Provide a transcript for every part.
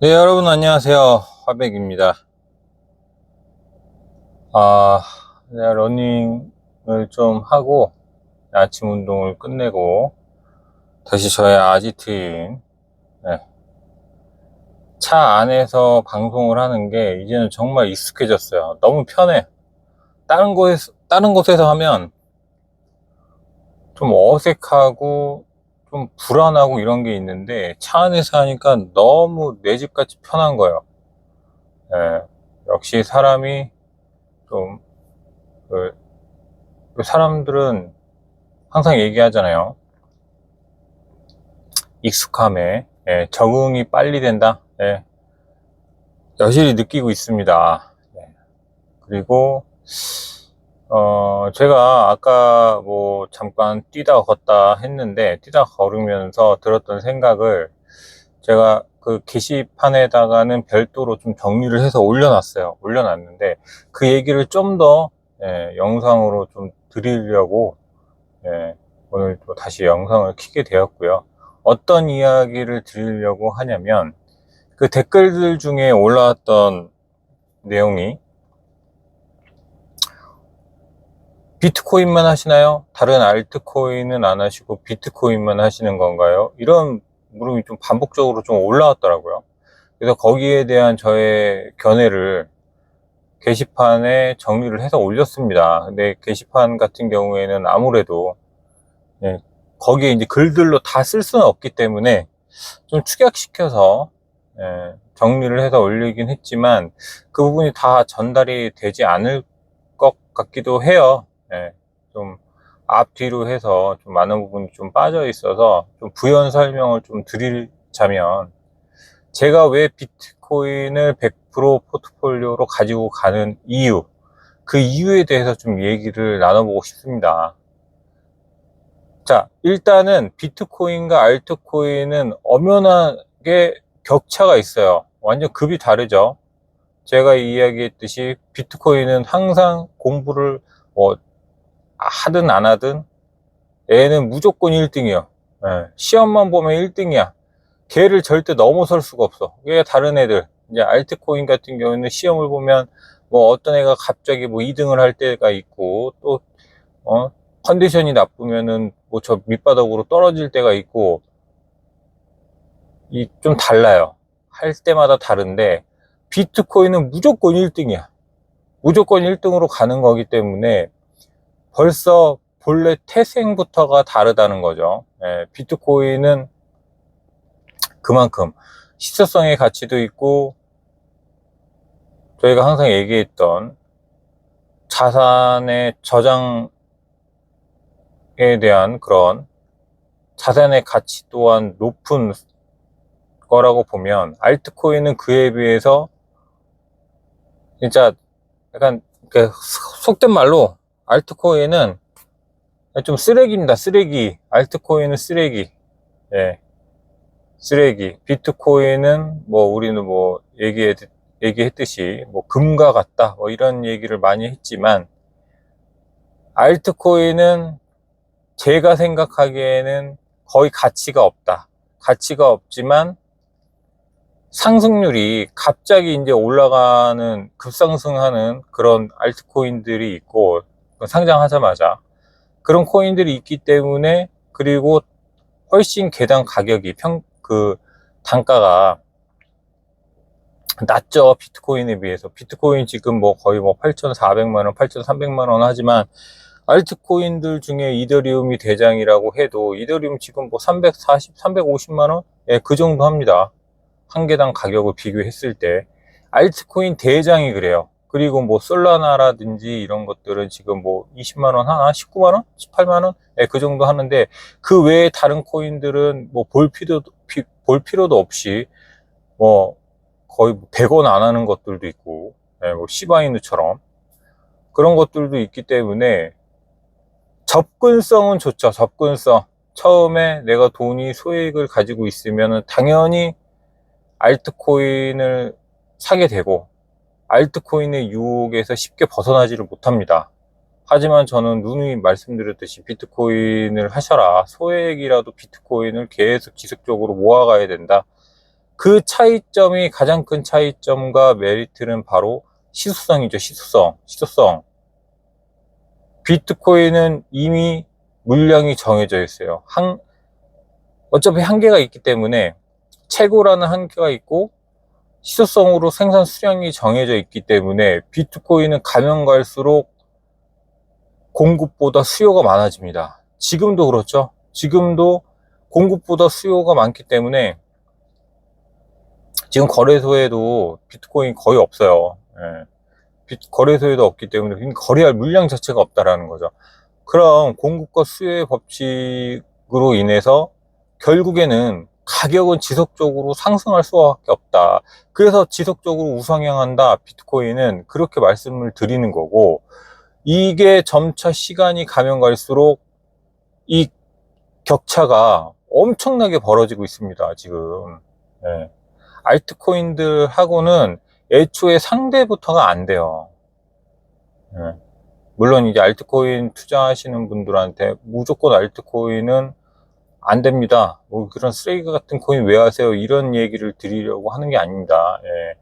네, 여러분 안녕하세요. 화백입니다. 내가 러닝을 좀 하고 아침 운동을 끝내고 다시 저의 아지트인 네, 차 안에서 방송을 하는 게 이제는 정말 익숙해졌어요. 너무 편해. 다른 곳에서 하면 좀 어색하고 좀 불안하고 이런 게 있는데 차 안에서 하니까 너무 내 집같이 편한 거예요. 예, 역시 사람이 좀 그 사람들은 항상 얘기하잖아요. 익숙함에 적응이 빨리 된다. 여실히 느끼고 있습니다. 그리고 제가 아까 뭐 잠깐 뛰다 걷다 했는데 뛰다 걸으면서 들었던 생각을 제가 그 게시판에다가는 별도로 좀 정리를 해서 올려놨는데 그 얘기를 좀 더 영상으로 좀 드리려고 예, 오늘 또 다시 영상을 켜게 되었고요. 어떤 이야기를 드리려고 하냐면 그 댓글들 중에 올라왔던 내용이 비트코인만 하시나요? 다른 알트코인은 안 하시고 비트코인만 하시는 건가요? 이런 물음이 좀 반복적으로 좀 올라왔더라고요. 그래서 거기에 대한 저의 견해를 게시판에 정리를 해서 올렸습니다. 근데 게시판 같은 경우에는 아무래도 예, 거기에 이제 글들로 다 쓸 수는 없기 때문에 좀 축약시켜서 정리를 해서 올리긴 했지만 그 부분이 다 전달이 되지 않을 것 같기도 해요. 좀 앞뒤로 해서 좀 많은 부분이 좀 빠져 있어서 좀 부연 설명을 좀 드리자면 제가 왜 비트코인을 100% 포트폴리오로 가지고 가는 이유, 그 이유에 대해서 좀 얘기를 나눠보고 싶습니다. 자, 일단은 비트코인과 알트코인은 엄연하게 격차가 있어요. 완전 급이 다르죠. 제가 이야기했듯이 비트코인은 항상 공부를 뭐 하든 안 하든 얘는 무조건 1등이요. 시험만 보면 1등이야. 걔를 절대 넘어설 수가 없어. 왜 다른 애들, 이제 알트코인 같은 경우는 시험을 보면 뭐 어떤 애가 갑자기 뭐 2등을 할 때가 있고 또 컨디션이 나쁘면은 뭐 저 밑바닥으로 떨어질 때가 있고 이 좀 달라요. 할 때마다 다른데 비트코인은 무조건 1등이야. 무조건 1등으로 가는 거기 때문에 벌써 본래 태생부터가 다르다는 거죠. 비트코인은 그만큼 시초성의 가치도 있고 저희가 항상 얘기했던 자산의 저장에 대한 그런 자산의 가치 또한 높은 거라고 보면 알트코인은 그에 비해서 진짜 약간 그 속된 말로 알트코인은 좀 쓰레기입니다. 쓰레기. 알트코인은 쓰레기. 예, 쓰레기. 비트코인은 뭐 우리는 뭐 얘기했듯이 뭐 금과 같다. 뭐 이런 얘기를 많이 했지만 알트코인은 제가 생각하기에는 거의 가치가 없다. 가치가 없지만 상승률이 갑자기 이제 올라가는 급상승하는 그런 알트코인들이 있고 상장하자마자 그런 코인들이 있기 때문에 그리고 훨씬 개당 가격이 그 단가가 낮죠. 비트코인에 비해서. 비트코인 지금 뭐 거의 뭐 8,400만 원, 8,300만 원 하지만 알트코인들 중에 이더리움이 대장이라고 해도 이더리움 지금 뭐 340, 350만 원? 예, 그 정도 합니다. 한 개당 가격을 비교했을 때 알트코인 대장이 그래요. 그리고 뭐 솔라나라든지 이런 것들은 지금 뭐 20만 원 하나, 19만 원, 18만 원, 예, 그 정도 하는데 그 외에 다른 코인들은 뭐 볼 필요도 없이 뭐 거의 100원 안 하는 것들도 있고, 예, 뭐 시바이누처럼 그런 것들도 있기 때문에 접근성은 좋죠. 접근성. 처음에 내가 돈이 소액을 가지고 있으면 당연히 알트코인을 사게 되고 알트코인의 유혹에서 쉽게 벗어나지를 못합니다. 하지만 저는 누누이 말씀드렸듯이 비트코인을 하셔라. 소액이라도 비트코인을 계속 지속적으로 모아가야 된다. 그 차이점이, 가장 큰 차이점과 메리트는 바로 시소성이죠. 시소성. 비트코인은 이미 물량이 정해져 있어요. 어차피 한계가 있기 때문에, 최고라는 한계가 있고 시소성으로 생산 수량이 정해져 있기 때문에 비트코인은 가면 갈수록 공급보다 수요가 많아집니다. 지금도 그렇죠. 지금도 공급보다 수요가 많기 때문에 지금 거래소에도 비트코인 거의 없어요. 거래소에도 없기 때문에 거래할 물량 자체가 없다라는 거죠. 그럼 공급과 수요의 법칙으로 인해서 결국에는 가격은 지속적으로 상승할 수밖에 없다. 그래서 지속적으로 우상향한다, 비트코인은. 그렇게 말씀을 드리는 거고, 이게 점차 시간이 가면 갈수록 이 격차가 엄청나게 벌어지고 있습니다, 지금. 예. 알트코인들하고는 애초에 상대부터가 안 돼요. 예. 물론 이제 알트코인 투자하시는 분들한테 무조건 알트코인은 안 됩니다. 뭐 그런 쓰레기 같은 코인 왜 하세요? 이런 얘기를 드리려고 하는 게 아닙니다. 예.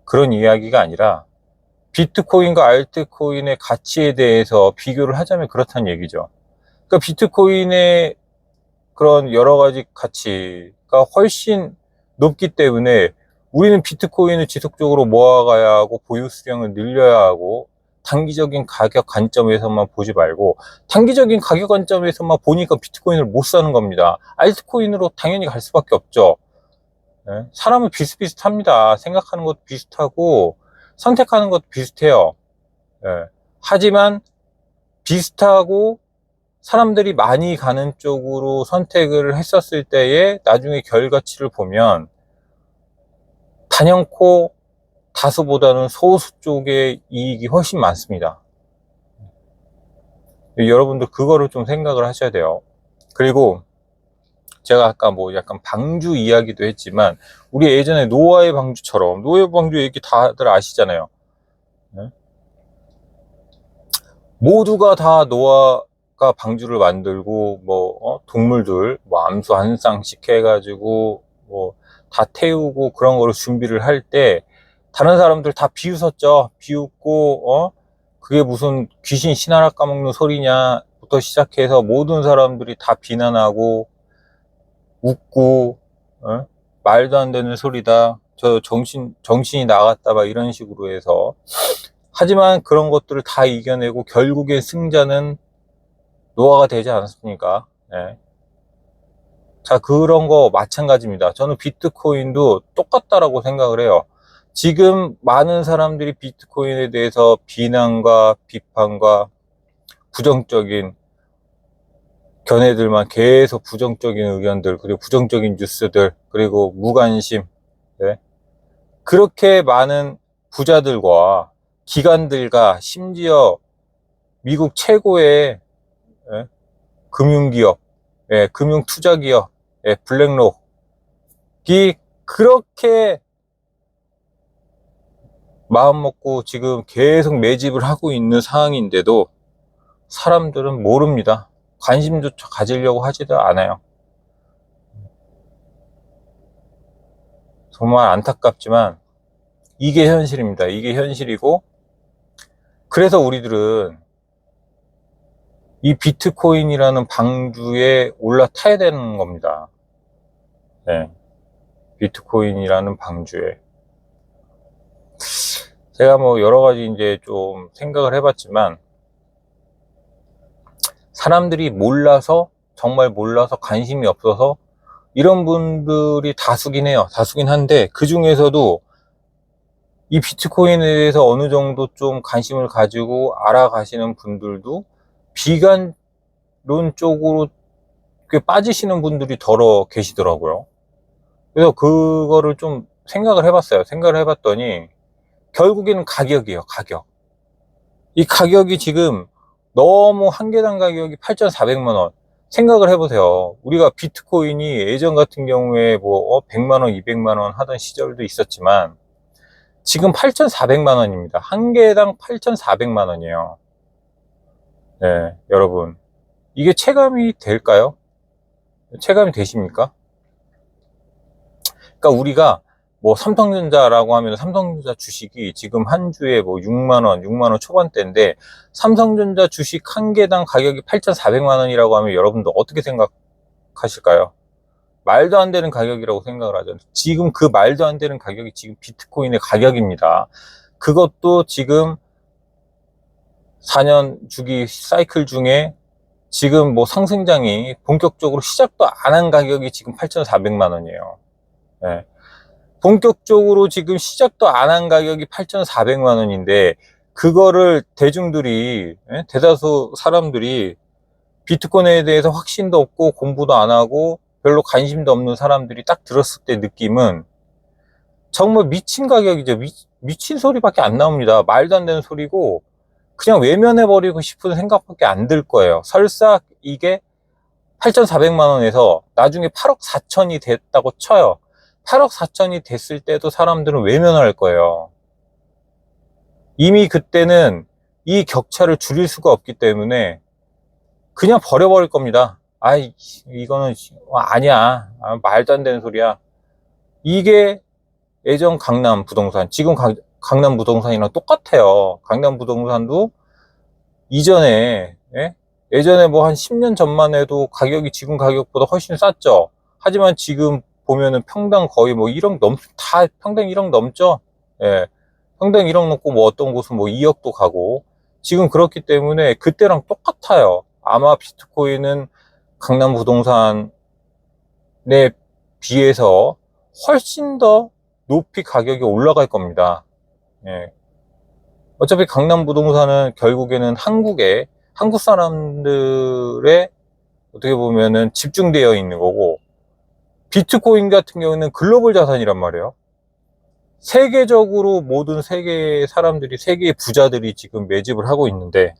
그런 이야기가 아니라 비트코인과 알트코인의 가치에 대해서 비교를 하자면 그렇다는 얘기죠. 그러니까 비트코인의 그런 여러 가지 가치가 훨씬 높기 때문에 우리는 비트코인을 지속적으로 모아가야 하고 보유 수량을 늘려야 하고, 단기적인 가격 관점에서만 보지 말고 단기적인 가격 관점에서만 보니까 비트코인을 못 사는 겁니다. 알트코인으로 당연히 갈 수밖에 없죠. 예? 사람은 비슷비슷합니다. 생각하는 것도 비슷하고 선택하는 것도 비슷해요. 예. 하지만 비슷하고 사람들이 많이 가는 쪽으로 선택을 했었을 때에 나중에 결과치를 보면 단연코 다수보다는 소수 쪽의 이익이 훨씬 많습니다. 여러분들 그거를 좀 생각을 하셔야 돼요. 그리고 제가 아까 뭐 약간 방주 이야기도 했지만, 우리 예전에 노아의 방주처럼, 노아의 방주 얘기 다들 아시잖아요. 네? 모두가 다 노아가 방주를 만들고 동물들 암수 한 쌍씩 해가지고 다 태우고 그런 거를 준비를 할 때 다른 사람들 다 비웃었죠. 비웃고 그게 무슨 귀신 신하라 까먹는 소리냐부터 시작해서 모든 사람들이 다 비난하고 웃고, 말도 안 되는 소리다, 저 정신이 나갔다, 막 이런 식으로 해서. 하지만 그런 것들을 다 이겨내고 결국에 승자는 노아가 되지 않았습니까? 예. 자, 그런 거 마찬가지입니다. 저는 비트코인도 똑같다라고 생각을 해요. 지금 많은 사람들이 비트코인에 대해서 비난과 비판과 부정적인 견해들만, 계속 부정적인 의견들, 그리고 부정적인 뉴스들, 그리고 무관심, 네? 그렇게 많은 부자들과 기관들과 심지어 미국 최고의 금융기업, 금융투자기업, 블랙록이 그렇게 마음먹고 지금 계속 매집을 하고 있는 상황인데도 사람들은 모릅니다. 관심조차 가지려고 하지도 않아요. 정말 안타깝지만 이게 현실입니다. 이게 현실이고, 그래서 우리들은 이 비트코인이라는 방주에 올라타야 되는 겁니다. 네. 비트코인이라는 방주에. 제가 여러 가지 이제 좀 생각을 해봤지만, 사람들이 몰라서, 정말 몰라서, 관심이 없어서 이런 분들이 다수긴 해요. 다수긴 한데, 그 중에서도 이 비트코인에 대해서 어느 정도 좀 관심을 가지고 알아가시는 분들도 비관론 쪽으로 꽤 빠지시는 분들이 더러 계시더라고요. 그래서 그거를 좀 생각을 해봤어요. 생각을 해봤더니 결국에는 가격이에요. 가격. 이 가격이 지금 너무, 한 개당 가격이 8,400만 원. 생각을 해보세요. 우리가 비트코인이 예전 같은 경우에 100만 원, 200만 원 하던 시절도 있었지만 지금 8,400만 원입니다. 한 개당 8,400만 원이에요. 네, 여러분. 이게 체감이 될까요? 체감이 되십니까? 그러니까 우리가 뭐 삼성전자라고 하면 삼성전자 주식이 지금 한 주에 뭐 6만 원, 6만 원 초반대인데 삼성전자 주식 한 개당 가격이 8,400만 원이라고 하면 여러분도 어떻게 생각하실까요? 말도 안 되는 가격이라고 생각을 하죠. 지금 그 말도 안 되는 가격이 지금 비트코인의 가격입니다. 그것도 지금 4년 주기 사이클 중에 지금 뭐 상승장이 본격적으로 시작도 안 한 가격이 지금 8,400만 원이에요. 네. 본격적으로 지금 시작도 안 한 가격이 8,400만 원인데 그거를 대중들이, 대다수 사람들이 비트코인에 대해서 확신도 없고 공부도 안 하고 별로 관심도 없는 사람들이 딱 들었을 때 느낌은 정말 미친 가격이죠. 미친 소리밖에 안 나옵니다. 말도 안 되는 소리고 그냥 외면해버리고 싶은 생각밖에 안 들 거예요. 설사 이게 8,400만 원에서 나중에 8억 4천이 됐다고 쳐요. 8억 4천이 됐을 때도 사람들은 외면할 거예요. 이미 그때는 이 격차를 줄일 수가 없기 때문에 그냥 버려버릴 겁니다. 아이, 이거는 아니야. 말도 안 되는 소리야. 이게 예전 강남 부동산, 지금 강남 부동산이랑 똑같아요. 강남 부동산도 이전에, 예전에 뭐 한 10년 전만 해도 가격이 지금 가격보다 훨씬 쌌죠. 하지만 지금 보면은 평당 거의 뭐 1억 다 평당 1억 넘죠. 예. 평당 1억 넘고 뭐 어떤 곳은 뭐 2억도 가고 지금 그렇기 때문에 그때랑 똑같아요. 아마 비트코인은 강남 부동산에 비해서 훨씬 더 높이 가격이 올라갈 겁니다. 예. 어차피 강남 부동산은 결국에는 한국 사람들의 어떻게 보면은 집중되어 있는 거고, 비트코인 같은 경우는 글로벌 자산이란 말이에요. 세계적으로 모든 세계의 사람들이, 세계의 부자들이 지금 매집을 하고 있는데,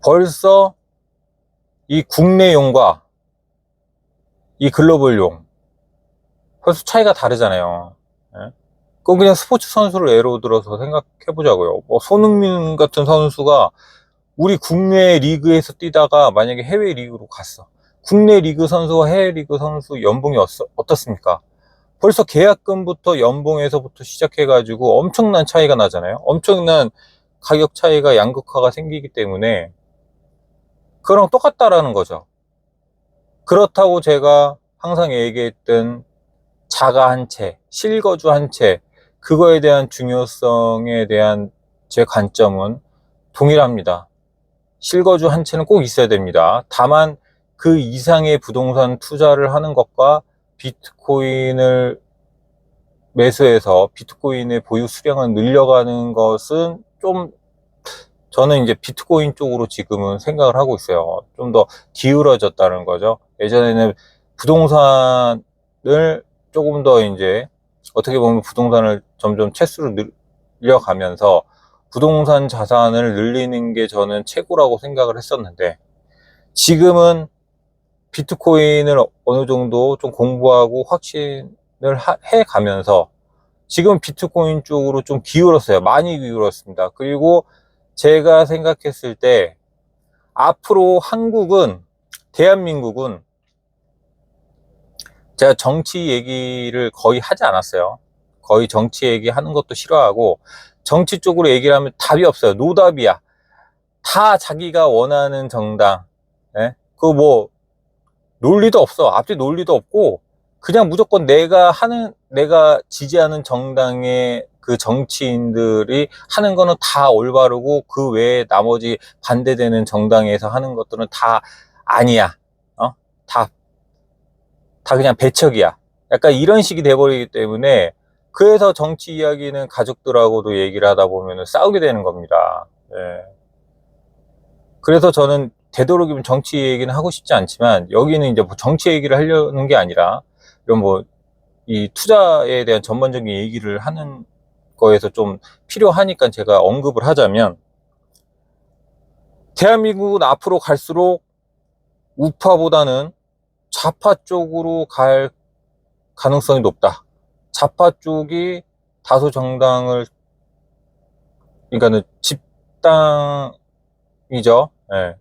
벌써 이 국내용과 이 글로벌용, 벌써 차이가 다르잖아요. 예? 그건 그냥 스포츠 선수를 예로 들어서 생각해 보자고요. 뭐 손흥민 같은 선수가 우리 국내 리그에서 뛰다가 만약에 해외 리그로 갔어. 국내 리그 선수와 해외 리그 선수 연봉이 어떻습니까? 벌써 계약금부터 연봉에서부터 시작해가지고 엄청난 차이가 나잖아요. 엄청난 가격 차이가 양극화가 생기기 때문에 그거랑 똑같다라는 거죠. 그렇다고 제가 항상 얘기했던 자가 한 채, 실거주 한 채, 그거에 대한 중요성에 대한 제 관점은 동일합니다. 실거주 한 채는 꼭 있어야 됩니다. 다만 그 이상의 부동산 투자를 하는 것과 비트코인을 매수해서 비트코인의 보유 수량을 늘려가는 것은 좀, 저는 이제 비트코인 쪽으로 지금은 생각을 하고 있어요. 좀 더 기울어졌다는 거죠. 예전에는 부동산을 조금 더 이제 어떻게 보면 부동산을 점점 채수를 늘려가면서 부동산 자산을 늘리는 게 저는 최고라고 생각을 했었는데, 지금은 비트코인을 어느 정도 좀 공부하고 확신을 해 가면서 지금 비트코인 쪽으로 좀 기울었어요. 많이 기울었습니다. 그리고 제가 생각했을 때 앞으로 대한민국은 제가 정치 얘기를 거의 하지 않았어요. 거의 정치 얘기 하는 것도 싫어하고, 정치 쪽으로 얘기를 하면 답이 없어요. 노답이야. 다 자기가 원하는 정당, 그 뭐 논리도 없어. 앞뒤 논리도 없고 그냥 무조건 내가 지지하는 정당의 그 정치인들이 하는 거는 다 올바르고 그 외에 나머지 반대되는 정당에서 하는 것들은 다 아니야. 다 그냥 배척이야. 약간 이런 식이 돼버리기 때문에, 그래서 정치 이야기는 가족들하고도 얘기를 하다 보면 싸우게 되는 겁니다. 예. 그래서 저는 되도록이면 정치 얘기는 하고 싶지 않지만, 여기는 이제 뭐 정치 얘기를 하려는 게 아니라 이런 뭐 이 투자에 대한 전반적인 얘기를 하는 거에서 좀 필요하니까 제가 언급을 하자면, 대한민국은 앞으로 갈수록 우파보다는 좌파 쪽으로 갈 가능성이 높다. 좌파 쪽이 다수 정당을, 그러니까는 집당이죠. 예.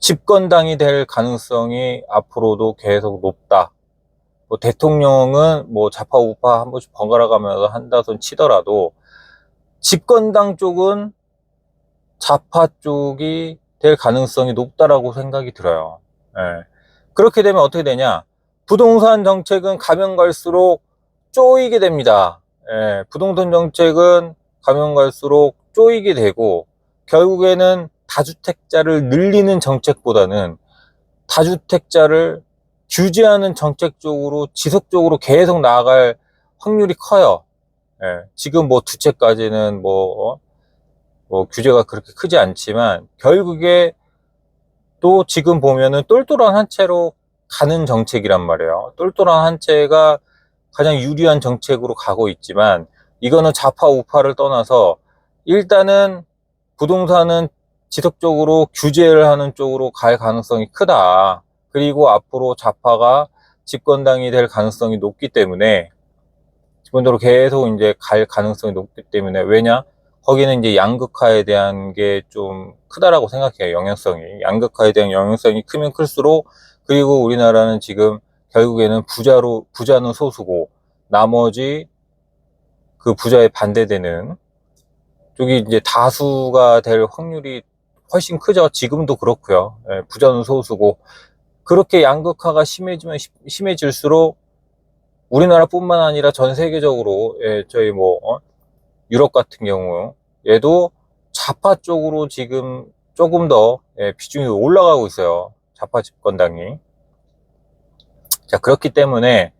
집권당이 될 가능성이 앞으로도 계속 높다. 뭐 대통령은 뭐 좌파 우파 한 번씩 번갈아 가면서 한다 손 치더라도 집권당 쪽은 좌파 쪽이 될 가능성이 높다라고 생각이 들어요. 예. 그렇게 되면 어떻게 되냐? 부동산 정책은 가면 갈수록 쪼이게 됩니다. 예. 부동산 정책은 가면 갈수록 쪼이게 되고, 결국에는 다주택자를 늘리는 정책보다는 다주택자를 규제하는 정책 쪽으로 지속적으로 계속 나아갈 확률이 커요. 예. 지금 뭐 두 채까지는 뭐 규제가 그렇게 크지 않지만, 결국에 또 지금 보면은 똘똘한 한 채로 가는 정책이란 말이에요. 똘똘한 한 채가 가장 유리한 정책으로 가고 있지만, 이거는 좌파 우파를 떠나서 일단은 부동산은 지속적으로 규제를 하는 쪽으로 갈 가능성이 크다. 그리고 앞으로 좌파가 집권당이 될 가능성이 높기 때문에, 기본적으로 계속 이제 갈 가능성이 높기 때문에, 왜냐? 거기는 이제 양극화에 대한 게 좀 크다라고 생각해요. 영향성이. 양극화에 대한 영향성이 크면 클수록, 그리고 우리나라는 지금 결국에는 부자는 소수고, 나머지 그 부자에 반대되는 쪽이 이제 다수가 될 확률이 훨씬 크죠. 지금도 그렇고요. 예, 부자는 소수고, 그렇게 양극화가 심해질수록 우리나라뿐만 아니라 전 세계적으로, 예, 저희 유럽 같은 경우 얘도 좌파 쪽으로 지금 조금 더, 예, 비중이 올라가고 있어요. 좌파 집권당이. 자, 그렇기 때문에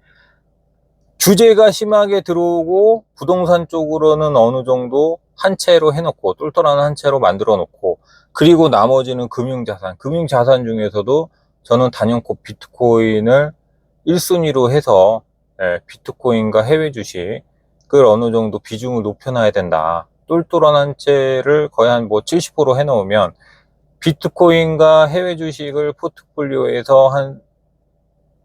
규제가 심하게 들어오고, 부동산 쪽으로는 어느 정도 한 채로 해놓고, 똘똘한 한 채로 만들어 놓고, 그리고 나머지는 금융자산 중에서도 저는 단연코 비트코인을 1순위로 해서, 예, 비트코인과 해외 주식을 어느 정도 비중을 높여놔야 된다. 똘똘한 한 채를 거의 한 70% 해놓으면, 비트코인과 해외 주식을 포트폴리오에서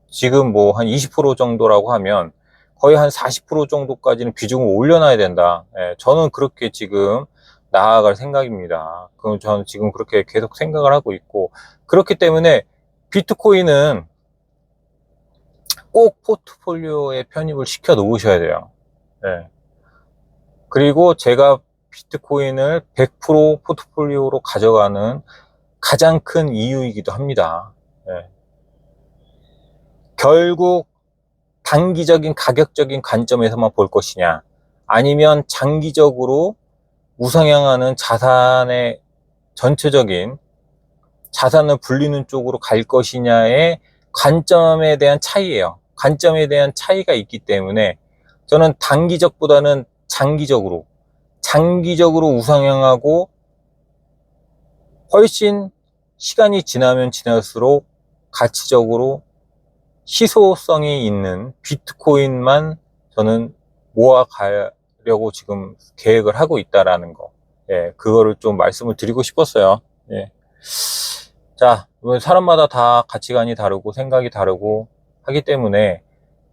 지금 한 20% 정도라고 하면, 거의 한 40% 정도까지는 비중을 올려놔야 된다. 예, 저는 그렇게 지금 나아갈 생각입니다. 그럼 저는 지금 그렇게 계속 생각을 하고 있고, 그렇기 때문에 비트코인은 꼭 포트폴리오에 편입을 시켜 놓으셔야 돼요. 예. 그리고 제가 비트코인을 100% 포트폴리오로 가져가는 가장 큰 이유이기도 합니다. 예. 결국 단기적인 가격적인 관점에서만 볼 것이냐, 아니면 장기적으로 우상향하는 자산의 전체적인 자산을 불리는 쪽으로 갈 것이냐의 관점에 대한 차이예요. 관점에 대한 차이가 있기 때문에 저는 단기적보다는 장기적으로 우상향하고, 훨씬 시간이 지나면 지날수록 가치적으로 희소성이 있는 비트코인만 저는 모아가려고 지금 계획을 하고 있다라는 거. 예, 그거를 좀 말씀을 드리고 싶었어요. 예. 자, 사람마다 다 가치관이 다르고 생각이 다르고 하기 때문에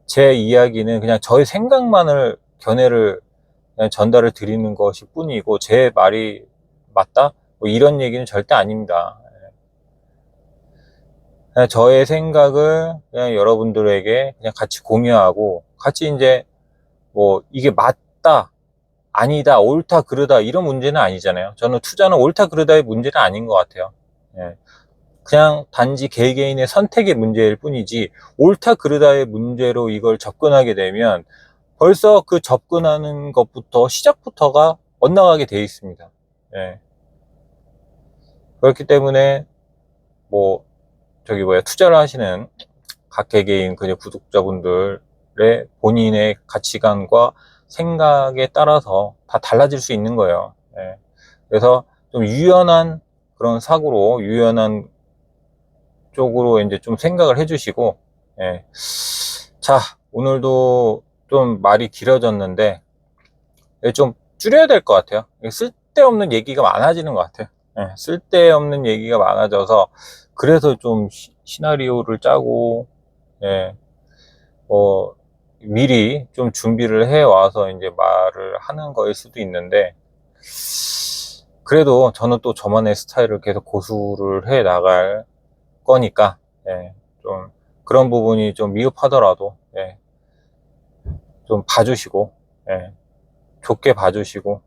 제 이야기는 그냥 저의 생각만을, 견해를 그냥 전달을 드리는 것일 뿐이고, 제 말이 맞다? 이런 얘기는 절대 아닙니다. 그냥 저의 생각을 그냥 여러분들에게 그냥 같이 공유하고, 같이 이제 이게 맞다, 아니다, 옳다, 그르다 이런 문제는 아니잖아요. 저는 투자는 옳다, 그르다의 문제는 아닌 것 같아요. 예. 그냥 단지 개개인의 선택의 문제일 뿐이지, 옳다, 그르다의 문제로 이걸 접근하게 되면 벌써 그 접근하는 것부터, 시작부터가 엇나가게 되어 있습니다. 예. 그렇기 때문에 투자를 하시는 각 개개인 그냥 구독자분들의 본인의 가치관과 생각에 따라서 다 달라질 수 있는 거예요. 예. 그래서 좀 유연한 그런 사고로, 유연한 쪽으로 이제 좀 생각을 해주시고, 예. 자, 오늘도 좀 말이 길어졌는데, 좀 줄여야 될 것 같아요. 쓸데없는 얘기가 많아지는 것 같아요. 예. 쓸데없는 얘기가 많아져서, 그래서 좀 시나리오를 짜고, 예, 미리 좀 준비를 해 와서 이제 말을 하는 거일 수도 있는데, 그래도 저는 또 저만의 스타일을 계속 고수를 해 나갈 거니까, 예, 좀 그런 부분이 좀 미흡하더라도, 예, 좀 봐주시고, 예, 좋게 봐주시고,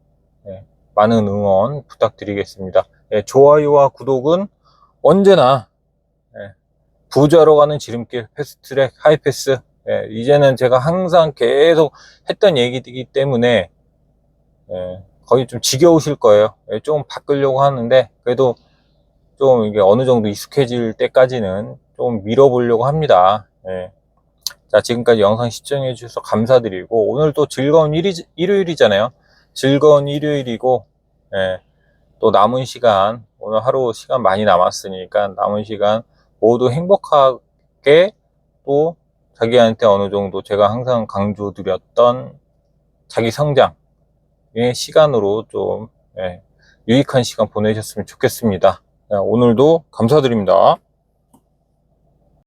예, 많은 응원 부탁드리겠습니다. 예, 좋아요와 구독은 언제나, 예, 부자로 가는 지름길, 패스트트랙, 하이패스. 예, 이제는 제가 항상 계속 했던 얘기이기 때문에, 예, 거의 좀 지겨우실 거예요. 예, 좀 바꾸려고 하는데, 그래도 좀 이게 어느 정도 익숙해질 때까지는 좀 밀어보려고 합니다. 예. 자, 지금까지 영상 시청해 주셔서 감사드리고, 오늘 또 즐거운 일요일이잖아요. 즐거운 일요일이고, 예, 또 남은 시간, 오늘 하루 시간 많이 남았으니까 남은 시간 모두 행복하게, 또 자기한테 어느 정도 제가 항상 강조드렸던 자기 성장의 시간으로 좀, 예, 유익한 시간 보내셨으면 좋겠습니다. 오늘도 감사드립니다.